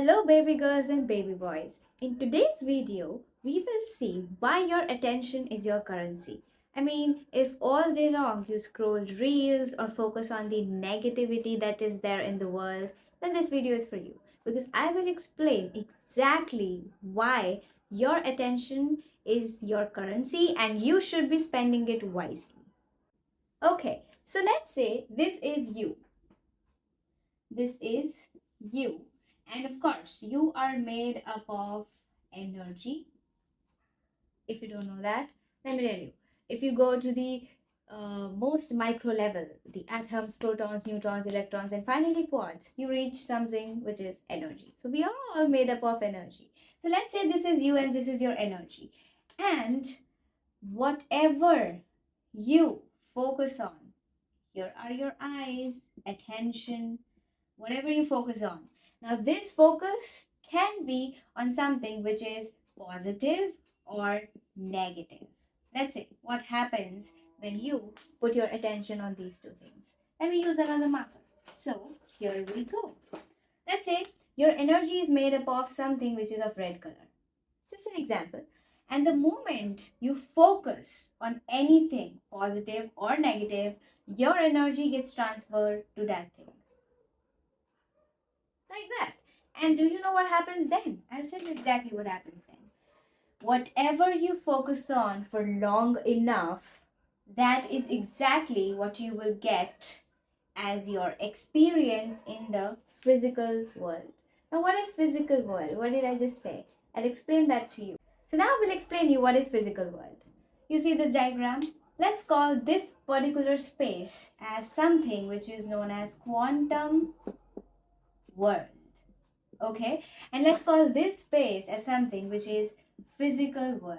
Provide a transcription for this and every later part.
Hello baby girls and baby boys. In today's video, we will see why your attention is your currency. If all day long you scroll reels or focus on the negativity that is there in the world, then this video is for you because I will explain exactly why your attention is your currency and you should be spending it wisely. Okay, so let's say this is you. This is you. And of course, you are made up of energy. If you don't know that, let me tell you. If you go to the most micro level, the atoms, protons, neutrons, electrons, and finally quarks, you reach something which is energy. So we are all made up of energy. So let's say this is you and this is your energy. And whatever you focus on, here are your eyes, attention, whatever you focus on. Now, this focus can be on something which is positive or negative. Let's say what happens when you put your attention on these two things. Let me use another marker. So, here we go. Let's say your energy is made up of something which is of red color. Just an example. And the moment you focus on anything positive or negative, your energy gets transferred to that thing like that. And do you know what happens then? I'll tell you exactly what happens then. Whatever you focus on for long enough, that is exactly what you will get as your experience in the physical world. Now, what is physical world? What did I just say? I'll explain that to you. So now we'll explain you what is physical world. You see this diagram? Let's call this particular space as something which is known as quantum world. Okay, and let's call this space as something which is physical world.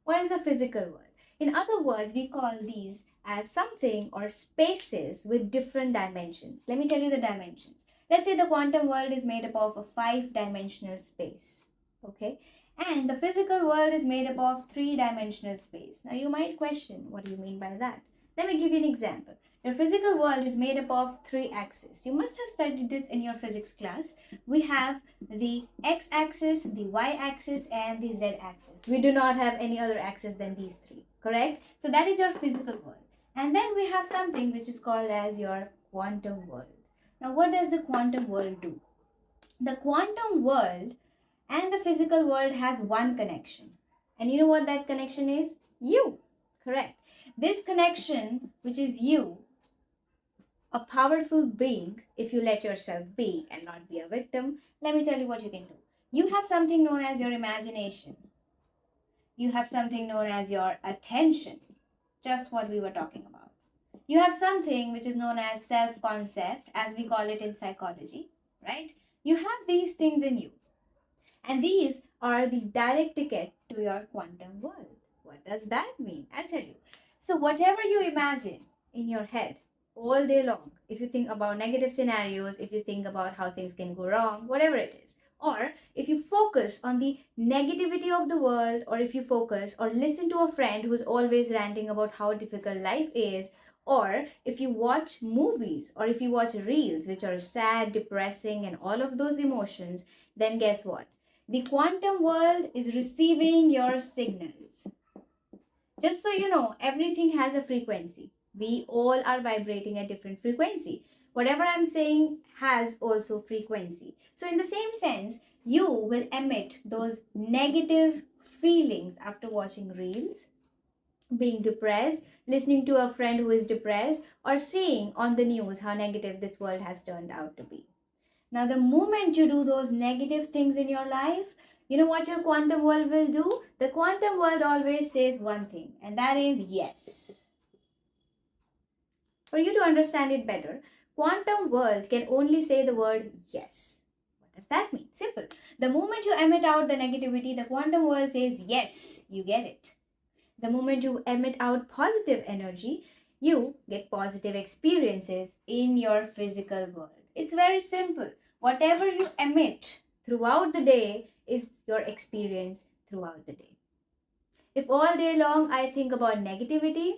What is a physical world? In other words, we call these as something or spaces with different dimensions. Let me tell you the dimensions. Let's say the quantum world is made up of a 5-dimensional space. Okay, and the physical world is made up of 3-dimensional space. Now you might question, what do you mean by that? Let me give you an example. Your physical world is made up of 3 axes. You must have studied this in your physics class. We have the x-axis, the y-axis, and the z-axis. We do not have any other axis than these 3, correct? So that is your physical world. And then we have something which is called as your quantum world. Now what does the quantum world do? The quantum world and the physical world has one connection. And you know what that connection is? You, correct? This connection, which is you, a powerful being, if you let yourself be and not be a victim, let me tell you what you can do. You have something known as your imagination. You have something known as your attention, just what we were talking about. You have something which is known as self-concept, as we call it in psychology, right? You have these things in you. And these are the direct ticket to your quantum world. What does that mean? I'll tell you. So whatever you imagine in your head, all day long, if you think about negative scenarios, if you think about how things can go wrong, whatever it is, or if you focus on the negativity of the world, or if you focus or listen to a friend who's always ranting about how difficult life is, or if you watch movies or if you watch reels which are sad, depressing, and all of those emotions, then guess what? The quantum world is receiving your signals. Just so you know, everything has a frequency. We all are vibrating at different frequency. Whatever I'm saying has also frequency. So in the same sense, you will emit those negative feelings after watching reels, being depressed, listening to a friend who is depressed, or seeing on the news how negative this world has turned out to be. Now, the moment you do those negative things in your life, you know what your quantum world will do? The quantum world always says one thing, and that is yes. For you to understand it better, quantum world can only say the word yes. What does that mean? Simple. The moment you emit out the negativity, the quantum world says yes, you get it. The moment you emit out positive energy, you get positive experiences in your physical world. It's very simple. Whatever you emit throughout the day is your experience throughout the day. If all day long I think about negativity,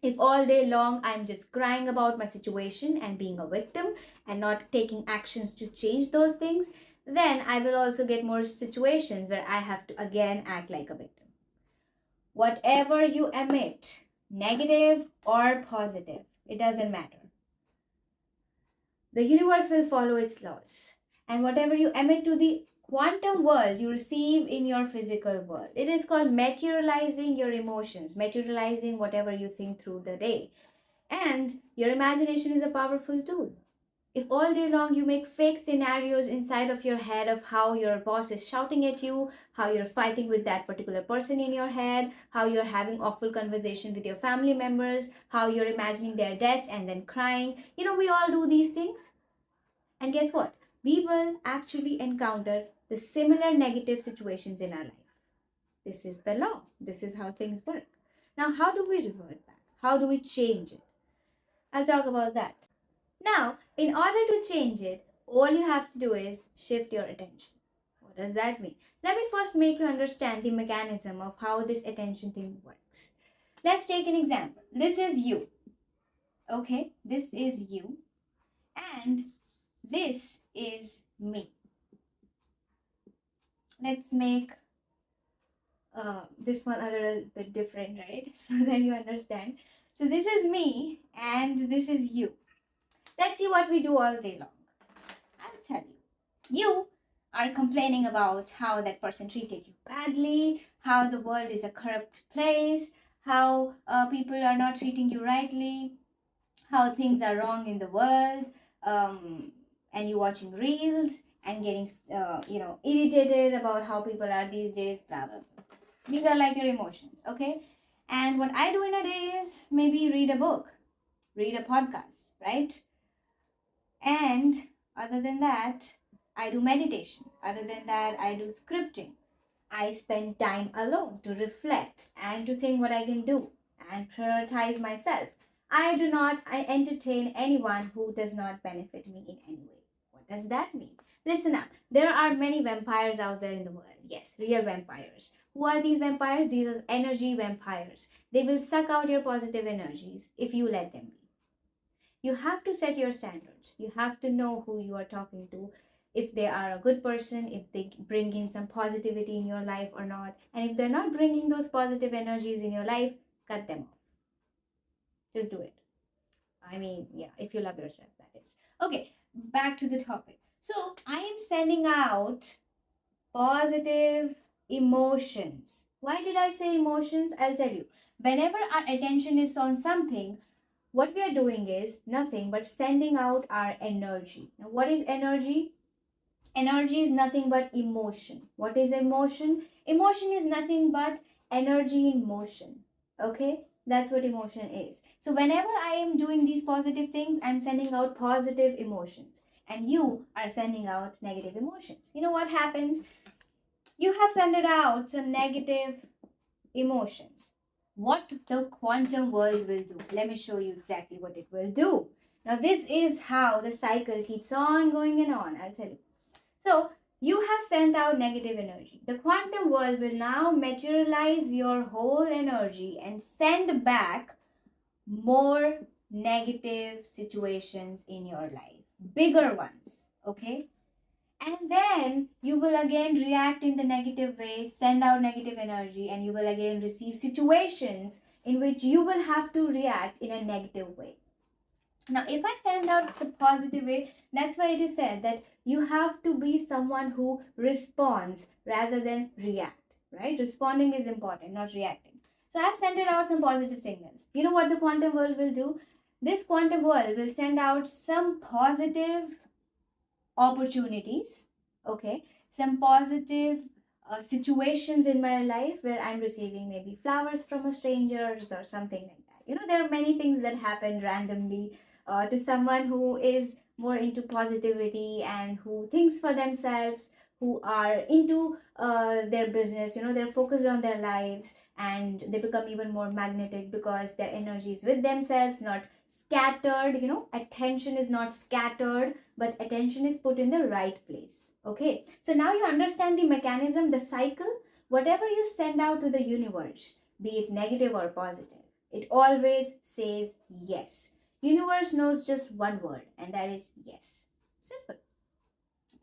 If all day long I'm just crying about my situation and being a victim and not taking actions to change those things, then I will also get more situations where I have to again act like a victim. Whatever you emit, negative or positive, it doesn't matter. The universe will follow its laws. And whatever you emit to the quantum world, you receive in your physical world. It is called materializing your emotions, materializing whatever you think through the day. And your imagination is a powerful tool. If all day long you make fake scenarios inside of your head of how your boss is shouting at you, how you're fighting with that particular person in your head, how you're having awful conversation with your family members, how you're imagining their death and then crying, we all do these things. And guess what? We will actually encounter the similar negative situations in our life. This is the law. This is how things work. Now, how do we revert back? How do we change it? I'll talk about that. Now, in order to change it, all you have to do is shift your attention. What does that mean? Let me first make you understand the mechanism of how this attention thing works. Let's take an example. This is you. Okay, this is you. And this is me. Let's make this one a little bit different, right? So that you understand. So this is me and this is you. Let's see what we do all day long. I'll tell you. You are complaining about how that person treated you badly, how the world is a corrupt place, how people are not treating you rightly, how things are wrong in the world, and you watching reels and getting irritated about how people are these days, blah blah blah. These are like your emotions, okay? And what I do in a day is maybe read a book, read a podcast, right? And other than that, I do meditation. Other than that, I do scripting. I spend time alone to reflect and to think what I can do and prioritize myself. I entertain anyone who does not benefit me in any way. What does that mean? Listen up. There are many vampires out there in the world. Yes, real vampires. Who are these vampires? These are energy vampires. They will suck out your positive energies if you let them be. You have to set your standards. You have to know who you are talking to, if they are a good person, if they bring in some positivity in your life or not. And if they're not bringing those positive energies in your life, cut them off. Just do it. I mean, yeah, if you love yourself, that is. Okay, back to the topic. So I am sending out positive emotions. Why did I say emotions? I'll tell you. Whenever our attention is on something, what we are doing is nothing but sending out our energy. Now, what is energy? Energy is nothing but emotion. What is emotion? Emotion is nothing but energy in motion. Okay? That's what emotion is. So, whenever I am doing these positive things, I'm sending out positive emotions. And you are sending out negative emotions. You know what happens? You have sent out some negative emotions. What the quantum world will do. Let me show you exactly what it will do. Now, this is how the cycle keeps on going and on. I'll tell you. So, you have sent out negative energy. The quantum world will now materialize your whole energy and send back more negative situations in your life, bigger ones. Okay? And then you will again react in the negative way, send out negative energy, and you will again receive situations in which you will have to react in a negative way. Now, if I send out the positive way, that's why it is said that you have to be someone who responds rather than react, right? Responding is important, not reacting. So I've sent out some positive signals. You know what the quantum world will do? This quantum world will send out some positive opportunities, okay, some positive situations in my life where I'm receiving maybe flowers from a strangers or something like that. There are many things that happen randomly to someone who is more into positivity and who thinks for themselves, who are into their business. They're focused on their lives and they become even more magnetic because their energy is with themselves, not scattered. Attention is not scattered, but attention is put in the right place. Okay, so now you understand the mechanism, the cycle. Whatever you send out to the universe, be it negative or positive, It always says yes. Universe knows just one word, and that is yes. Simple.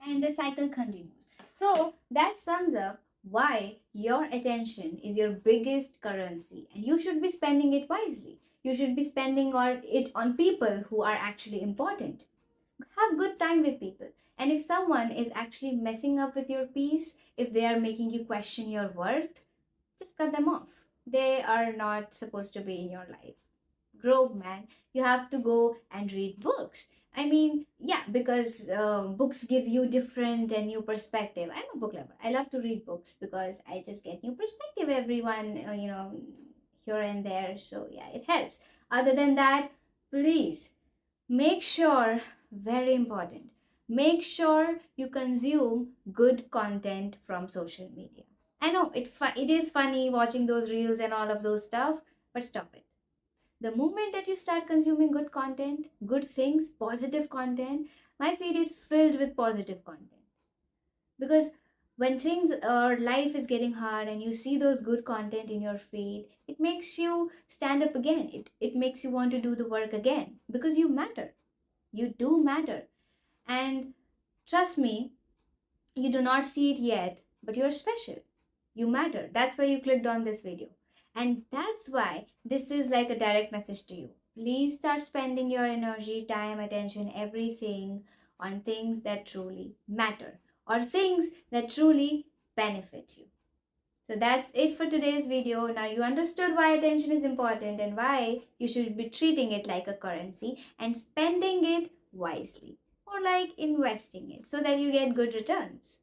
And the cycle continues. So that sums up why your attention is your biggest currency, and you should be spending it wisely. You should be spending it on people who are actually important. Have good time with people. And if someone is actually messing up with your peace, if they are making you question your worth, just cut them off. They are not supposed to be in your life. Grow, man. You have to go and read books. I mean, yeah, because books give you different and new perspective. I'm a book lover. I love to read books because I just get new perspective every one, here and there. So yeah, it helps. Other than that, please make sure, very important, make sure you consume good content from social media. I know it is funny watching those reels and all of those stuff, but stop it. The moment that you start consuming good content, good things, positive content, my feed is filled with positive content. Because when things or life is getting hard and you see those good content in your feed, it makes you stand up again. It makes you want to do the work again because you matter. You do matter. And trust me, you do not see it yet, but you're special. You matter. That's why you clicked on this video. And that's why this is like a direct message to you. Please start spending your energy, time, attention, everything on things that truly matter or things that truly benefit you. So that's it for today's video. Now you understood why attention is important and why you should be treating it like a currency and spending it wisely or like investing it so that you get good returns.